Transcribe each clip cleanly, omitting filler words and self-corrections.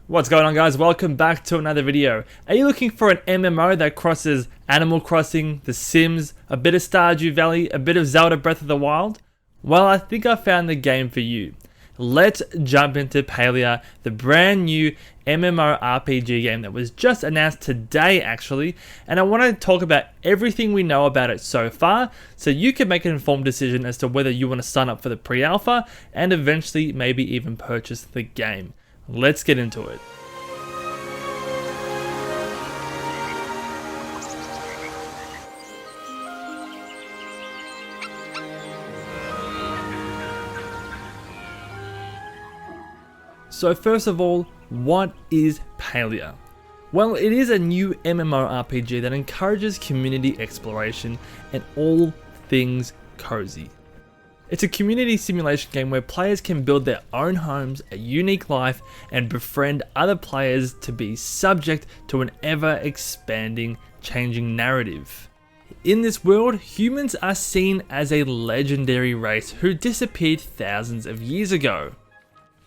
What's going on, guys? Welcome back to another video. Are you looking for an MMO that crosses Animal Crossing, The Sims, a bit of Stardew Valley, a bit of Zelda Breath of the Wild? Well, I think I found the game for you. Let's jump into Palia, the brand new MMO RPG game that was just announced today actually, and I want to talk about everything we know about it so far so you can make an informed decision as to whether you want to sign up for the pre-alpha and eventually maybe even purchase the game. Let's get into it. So first of all, what is Palia? Well, it is a new MMORPG that encourages community exploration and all things cozy. It's a community simulation game where players can build their own homes, a unique life, and befriend other players to be subject to an ever-expanding, changing narrative. In this world, humans are seen as a legendary race who disappeared thousands of years ago.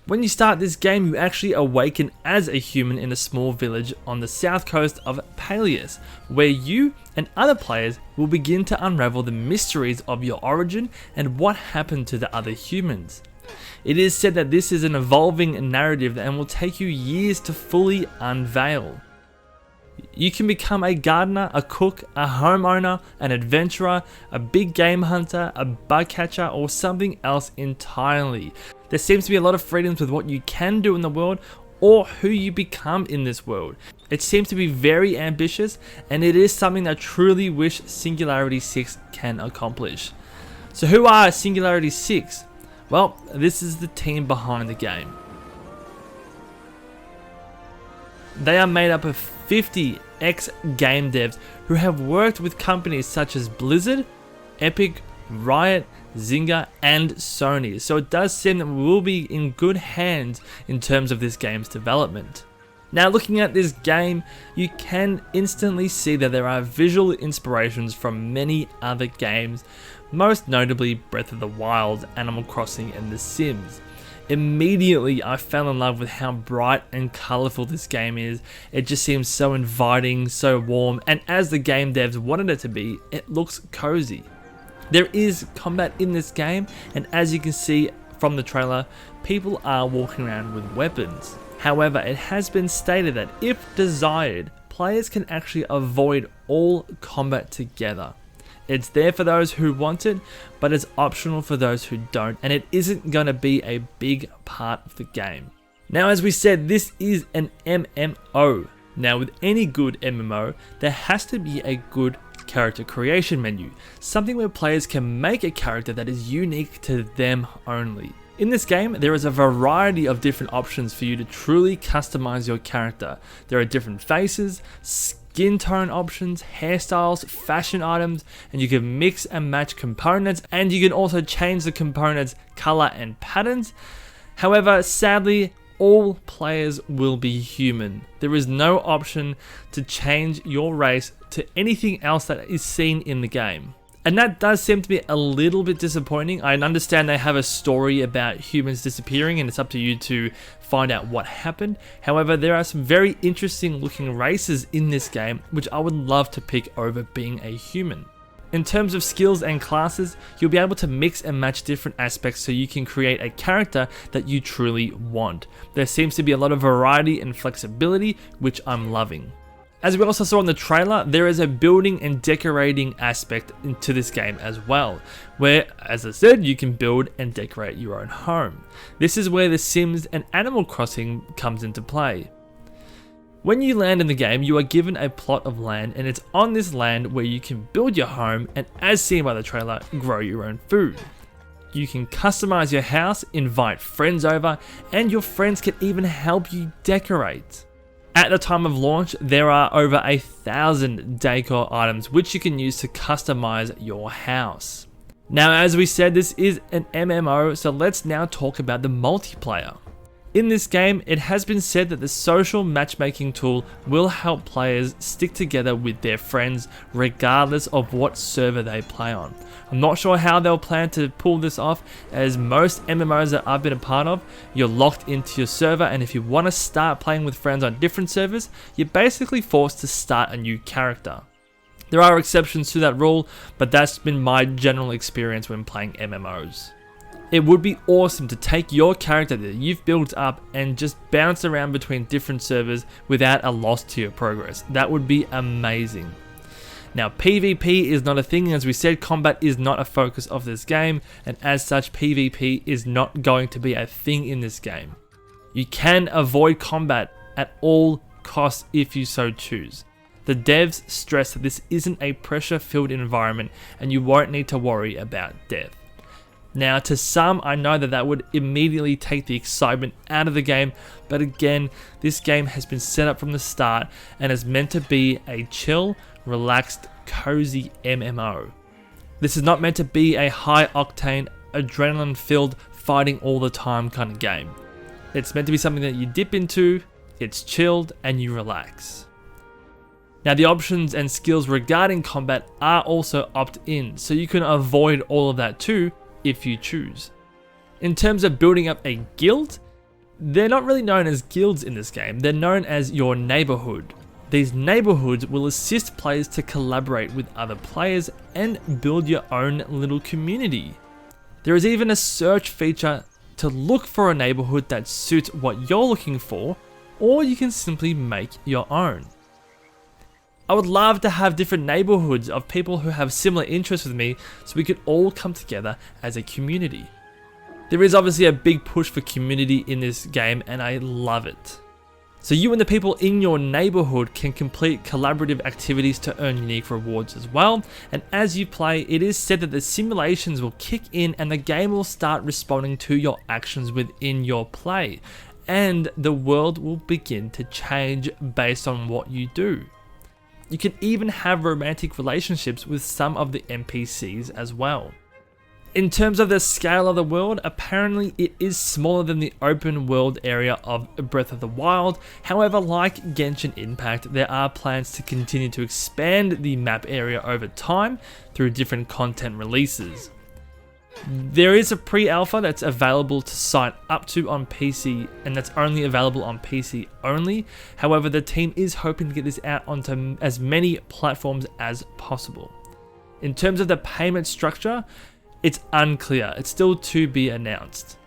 When you start this game, you actually awaken as a human in a small village on the south coast of Palias, where you and other players will begin to unravel the mysteries of your origin and what happened to the other humans. It is said that this is an evolving narrative and will take you years to fully unveil. You can become a gardener, a cook, a homeowner, an adventurer, a big game hunter, a bug catcher, or something else entirely. There seems to be a lot of freedoms with what you can do in the world or who you become in this world. It seems to be very ambitious, and it is something that I truly wish Singularity 6 can accomplish. So who are Singularity 6? Well, this is the team behind the game. They are made up of 50 ex-game devs who have worked with companies such as Blizzard, Epic, Riot, Zynga, and Sony, so it does seem that we will be in good hands in terms of this game's development. Now, looking at this game, you can instantly see that there are visual inspirations from many other games, most notably Breath of the Wild, Animal Crossing, and The Sims. Immediately, I fell in love with how bright and colourful this game is. It just seems so inviting, so warm, and as the game devs wanted it to be, it looks cozy. There is combat in this game, and as you can see from the trailer, people are walking around with weapons. However, it has been stated that if desired, players can actually avoid all combat together. It's there for those who want it, but it's optional for those who don't, and it isn't going to be a big part of the game. Now, as we said, this is an MMO. Now, with any good MMO, there has to be a good character creation menu, something where players can make a character that is unique to them only. In this game, there is a variety of different options for you to truly customize your character. There are different faces, skin tone options, hairstyles, fashion items, and you can mix and match components, and you can also change the components' color and patterns. However, sadly, all players will be human. There is no option to change your race to anything else that is seen in the game. And that does seem to be a little bit disappointing. I understand they have a story about humans disappearing and it's up to you to find out what happened. However, there are some very interesting looking races in this game which I would love to pick over being a human. In terms of skills and classes, you'll be able to mix and match different aspects so you can create a character that you truly want. There seems to be a lot of variety and flexibility, which I'm loving. As we also saw in the trailer, there is a building and decorating aspect into this game as well, where, as I said, you can build and decorate your own home. This is where The Sims and Animal Crossing comes into play. When you land in the game, you are given a plot of land, and it's on this land where you can build your home and, as seen by the trailer, grow your own food. You can customize your house, invite friends over, and your friends can even help you decorate. At the time of launch, there are over 1,000 decor items which you can use to customize your house. Now, as we said, this is an MMO, so let's now talk about the multiplayer. In this game, it has been said that the social matchmaking tool will help players stick together with their friends regardless of what server they play on. I'm not sure how they'll plan to pull this off, as most MMOs that I've been a part of, you're locked into your server, and if you want to start playing with friends on different servers, you're basically forced to start a new character. There are exceptions to that rule, but that's been my general experience when playing MMOs. It would be awesome to take your character that you've built up and just bounce around between different servers without a loss to your progress. That would be amazing. Now, PvP is not a thing. As we said, combat is not a focus of this game, and as such, PvP is not going to be a thing in this game. You can avoid combat at all costs if you so choose. The devs stress that this isn't a pressure-filled environment and you won't need to worry about death. Now, to some, I know that would immediately take the excitement out of the game, but again, this game has been set up from the start and is meant to be a chill, relaxed, cozy MMO. This is not meant to be a high-octane, adrenaline-filled, fighting all the time kind of game. It's meant to be something that you dip into, it's chilled, and you relax. Now, the options and skills regarding combat are also opt-in, so you can avoid all of that too, if you choose. In terms of building up a guild, they're not really known as guilds in this game, they're known as your neighborhood. These neighborhoods will assist players to collaborate with other players and build your own little community. There is even a search feature to look for a neighborhood that suits what you're looking for, or you can simply make your own. I would love to have different neighborhoods of people who have similar interests with me so we could all come together as a community. There is obviously a big push for community in this game and I love it. So you and the people in your neighborhood can complete collaborative activities to earn unique rewards as well, and as you play, it is said that the simulations will kick in and the game will start responding to your actions within your play, and the world will begin to change based on what you do. You can even have romantic relationships with some of the NPCs as well. In terms of the scale of the world, apparently it is smaller than the open world area of Breath of the Wild. However, like Genshin Impact, there are plans to continue to expand the map area over time through different content releases. There is a pre-alpha that's available to sign up to on PC, and that's only available on PC only. However, the team is hoping to get this out onto as many platforms as possible. In terms of the payment structure, it's unclear. It's still to be announced.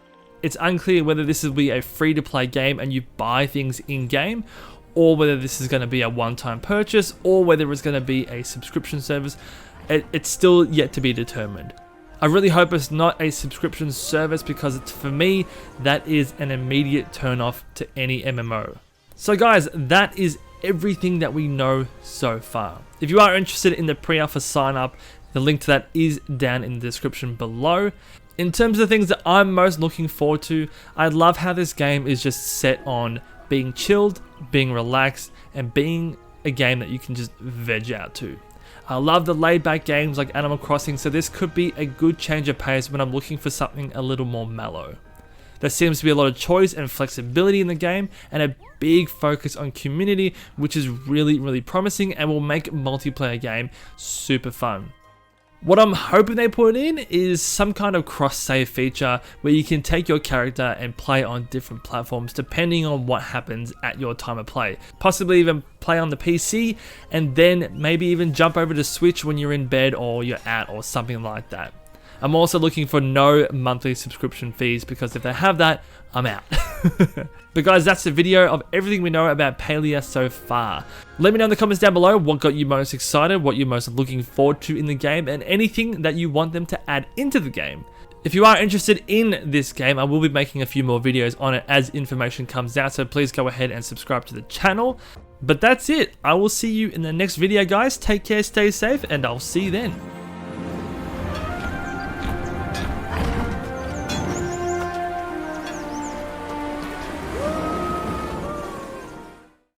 It's unclear whether this will be a free-to-play game and you buy things in-game, or whether this is going to be a one-time purchase, or whether it's going to be a subscription service. It's still yet to be determined. I really hope it's not a subscription service because for me, that is an immediate turn off to any MMO. So guys, that is everything that we know so far. If you are interested in the pre-alpha sign up, the link to that is down in the description below. In terms of the things that I'm most looking forward to, I love how this game is just set on being chilled, being relaxed, and being a game that you can just veg out to. I love the laid back games like Animal Crossing, so this could be a good change of pace when I'm looking for something a little more mellow. There seems to be a lot of choice and flexibility in the game, and a big focus on community, which is really promising and will make a multiplayer game super fun. What I'm hoping they put in is some kind of cross-save feature where you can take your character and play on different platforms depending on what happens at your time of play. Possibly even play on the PC and then maybe even jump over to Switch when you're in bed or you're out or something like that. I'm also looking for no monthly subscription fees because if they have that, I'm out. But guys, that's the video of everything we know about Palia so far. Let me know in the comments down below what got you most excited, what you're most looking forward to in the game, and anything that you want them to add into the game. If you are interested in this game, I will be making a few more videos on it as information comes out, so please go ahead and subscribe to the channel. But that's it. I will see you in the next video, guys. Take care, stay safe, and I'll see you then.